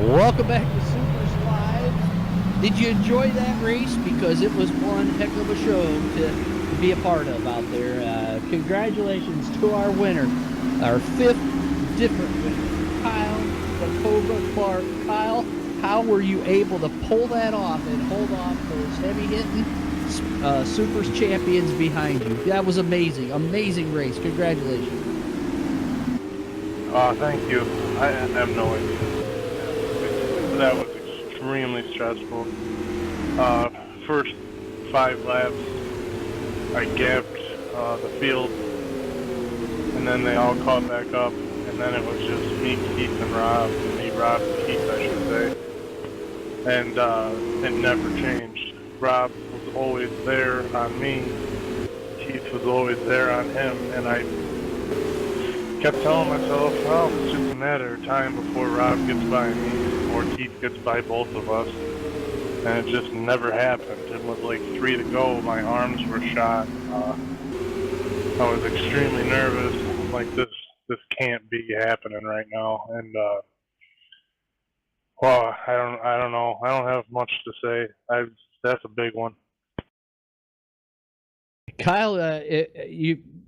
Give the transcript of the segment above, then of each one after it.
Welcome back to Supers Live. Did you enjoy that race? Because it was one heck of a show to be a part of out there. Congratulations to our winner, our fifth different winner, Kyle, the Cobra Clark. Kyle, how were you able to pull that off and hold off those heavy-hitting Supers champions behind you? That was amazing. Amazing race. Congratulations. Thank you. I have no idea. That was extremely stressful. First 5 laps, I gapped the field, and then they all caught back up, and then it was just me, Keith, and Rob. Rob and Keith, I should say. And it never changed. Rob was always there on me. Keith was always there on him, and I kept telling myself, well, it's just a matter of time before Rob gets by me or Keith gets by both of us. And it just never happened. It was like 3 to go. My arms were shot. I was extremely nervous. I'm like, this can't be happening right now. And well, I don't know. I don't have much to say. That's a big one. Kyle,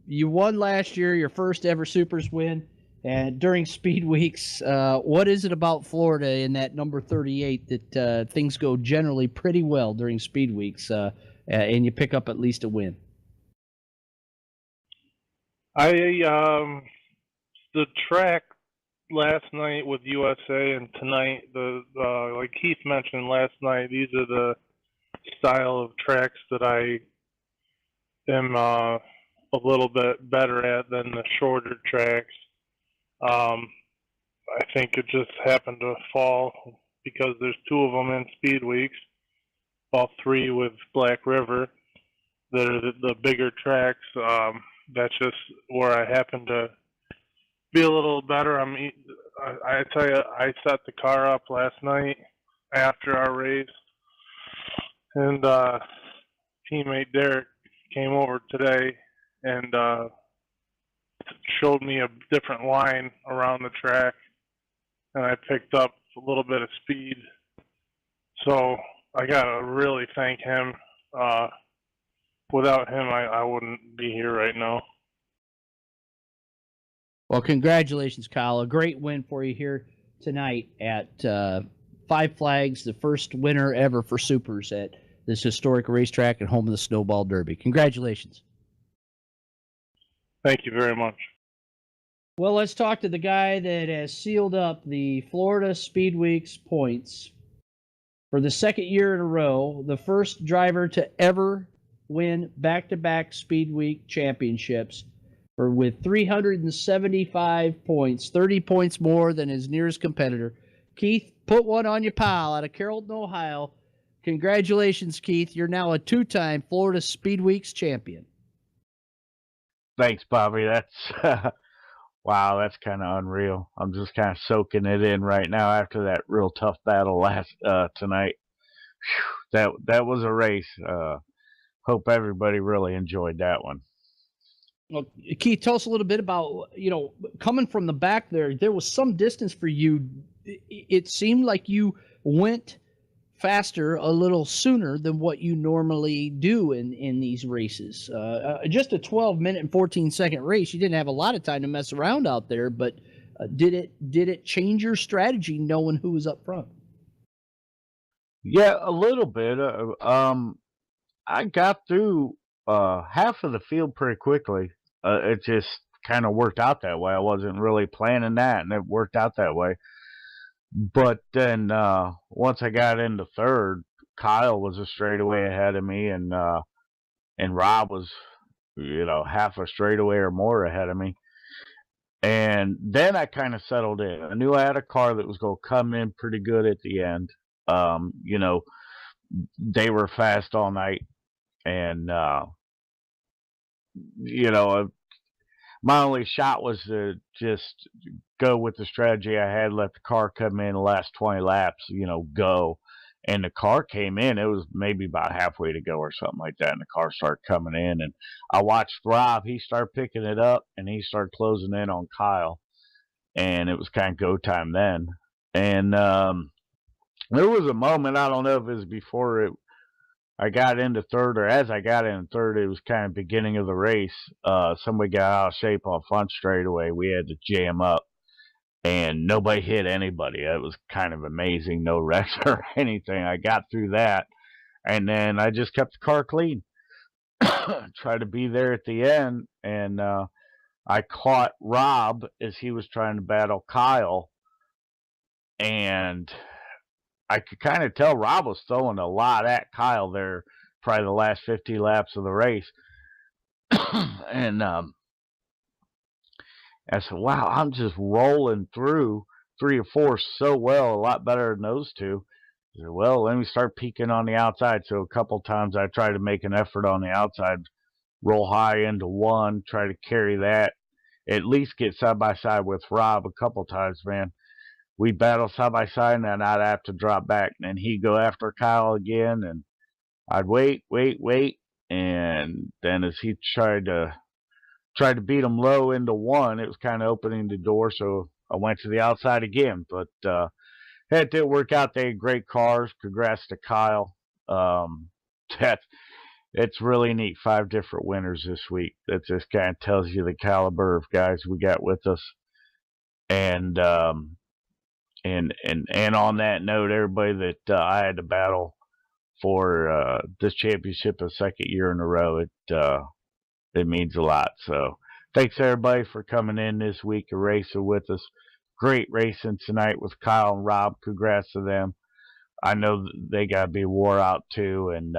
you won last year, your first ever Supers win, and during Speedweeks. What is it about Florida in that number 38 that things go generally pretty well during Speedweeks, and you pick up at least a win? The track last night with USA and tonight, like Keith mentioned last night, these are the style of tracks that I am a little bit better at than the shorter tracks. I think it just happened to fall because there's 2 of them in Speedweeks, all 3 with Black River that are the bigger tracks. That's just where I happen to be a little better. I tell you, I set the car up last night after our race, and teammate Derek came over today and showed me a different line around the track, and I picked up a little bit of speed. So I gotta really thank him. Without him, I wouldn't be here right now. Well, congratulations, Kyle. A great win for you here tonight at Five Flags, the first winner ever for Supers at this historic racetrack and home of the Snowball Derby. Congratulations. Thank you very much. Well, let's talk to the guy that has sealed up the Florida Speedweeks points for the second year in a row, the first driver to ever win back-to-back Speedweek championships, with 375 points, 30 points more than his nearest competitor. Keith, put one on your pile out of Carrollton, Ohio. Congratulations, Keith. You're now a 2-time Florida Speedweeks champion. Thanks, Bobby. That's wow, that's kind of unreal. I'm just kind of soaking it in right now after that real tough battle tonight. Whew, that was a race. Hope everybody really enjoyed that one. Well, Keith, tell us a little bit about, coming from the back there was some distance for you. It seemed like you went faster a little sooner than what you normally do in these races. Just a 12-minute and 14-second race. You didn't have a lot of time to mess around out there, but did it change your strategy knowing who was up front? Yeah, a little bit. I got through half of the field pretty quickly. It just kind of worked out that way. I wasn't really planning that, and it worked out that way. But then once I got into third, Kyle was a straightaway ahead of me, and Rob was, half a straightaway or more ahead of me. And then I kind of settled in. I knew I had a car that was going to come in pretty good at the end. They were fast all night, and my only shot was to just go with the strategy I had, let the car come in the last 20 laps, go. And the car came in. It was maybe about halfway to go or something like that, and the car started coming in. And I watched Rob. He started picking it up, and he started closing in on Kyle. And it was kind of go time then. And there was a moment, I don't know if it was before I got into third or as I got in third, it was kind of beginning of the race. Somebody got out of shape on front straightaway. We had to jam up, and nobody hit anybody. It was kind of amazing. No wrecks or anything. I got through that, and then I just kept the car clean. Tried to be there at the end, and I caught Rob as he was trying to battle Kyle, and I could kind of tell Rob was throwing a lot at Kyle there, probably the last 50 laps of the race. And I said, wow, I'm just rolling through 3 or 4 so well, a lot better than those two. I said, well, let me start peeking on the outside. So a couple times I tried to make an effort on the outside, roll high into 1, try to carry that, at least get side by side with Rob a couple times, man. We battle side by side, and then I'd have to drop back, and then he'd go after Kyle again, and I'd wait, and then as he tried to beat him low into 1, it was kind of opening the door, so I went to the outside again. But it did work out. They had great cars. Congrats to Kyle. It's really neat. 5 different winners this week. That just kind of tells you the caliber of guys we got with us, and on that note, everybody that I had to battle for this championship a second year in a row, it means a lot. So thanks everybody for coming in this week and racing with us. Great racing tonight with Kyle and Rob. Congrats to them. I know they got to be wore out too. And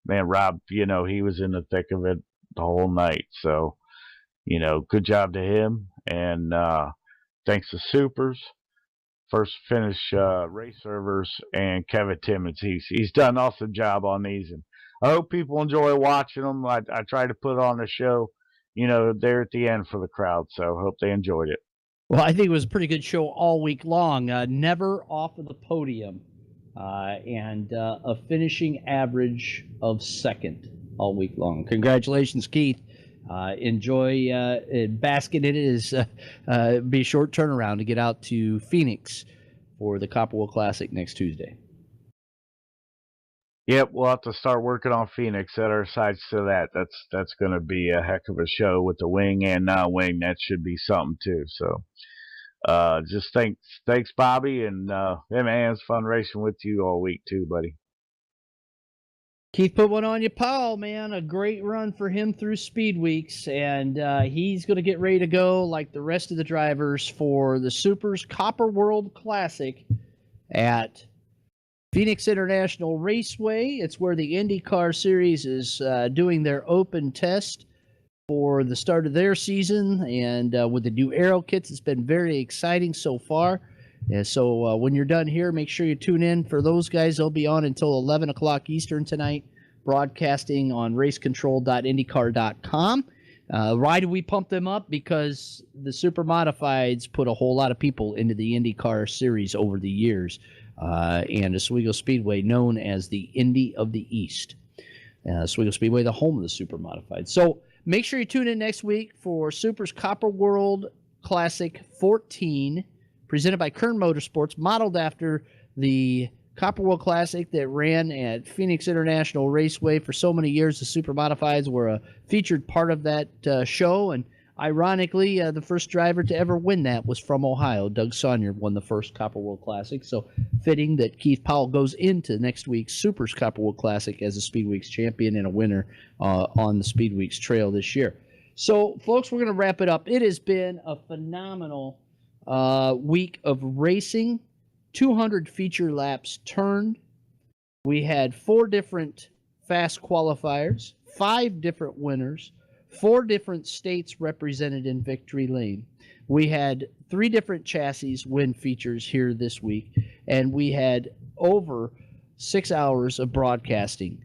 man, Rob, he was in the thick of it the whole night. So, good job to him. And thanks to SUPRS. First finish race servers, and Kevin Timmons. He's done an awesome job on these, and I hope people enjoy watching them. I try to put on a show, there at the end for the crowd, so hope they enjoyed it. Well, I think it was a pretty good show all week long. Never off of the podium, and a finishing average of second all week long. Congratulations, Keith. Enjoy basking in it. Is be a short turnaround to get out to Phoenix for the Copperwell Classic next Tuesday. Yep, we'll have to start working on Phoenix. Set our sights to that. That's going to be a heck of a show with the wing and non-wing. That should be something too. So, just thanks, Bobby, and hey man, it's fun racing with you all week too, buddy. Keith put one on you, Paul, man. A great run for him through Speedweeks, and he's going to get ready to go like the rest of the drivers for the SUPRS Copper World Classic at Phoenix International Raceway. It's where the IndyCar Series is doing their open test for the start of their season, and with the new aero kits, it's been very exciting so far. And so when you're done here, make sure you tune in for those guys. They'll be on until 11 o'clock Eastern tonight, broadcasting on racecontrol.indycar.com. Why do we pump them up? Because the Supermodifieds put a whole lot of people into the IndyCar series over the years. And Oswego Speedway, known as the Indy of the East. Oswego Speedway, the home of the Supermodified. So make sure you tune in next week for SUPRS Copper World Classic 14, presented by Kern Motorsports, modeled after the Copper World Classic that ran at Phoenix International Raceway for so many years. The Supermodifieds were a featured part of that show, and ironically, the first driver to ever win that was from Ohio. Doug Saunier won the first Copper World Classic, so fitting that Keith Powell goes into next week's SUPRS Copper World Classic as a Speedweeks champion and a winner on the Speedweeks trail this year. So, folks, we're going to wrap it up. It has been a phenomenal week of racing. 200 feature laps turned. We had 4 different fast qualifiers, 5 different winners, 4 different states represented in victory lane. We had 3 different chassis win features here this week, and we had over 6 hours of broadcasting.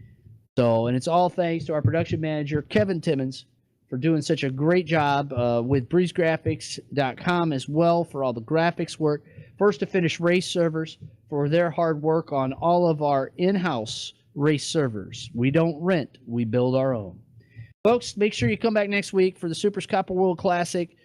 So, and it's all thanks to our production manager, Kevin Timmons, for doing such a great job with breezegraphics.com as well for all the graphics work. First to Finish Race Servers for their hard work on all of our in-house race servers. We don't rent, we build our own. Folks, make sure you come back next week for the SUPRS Copper World Classic.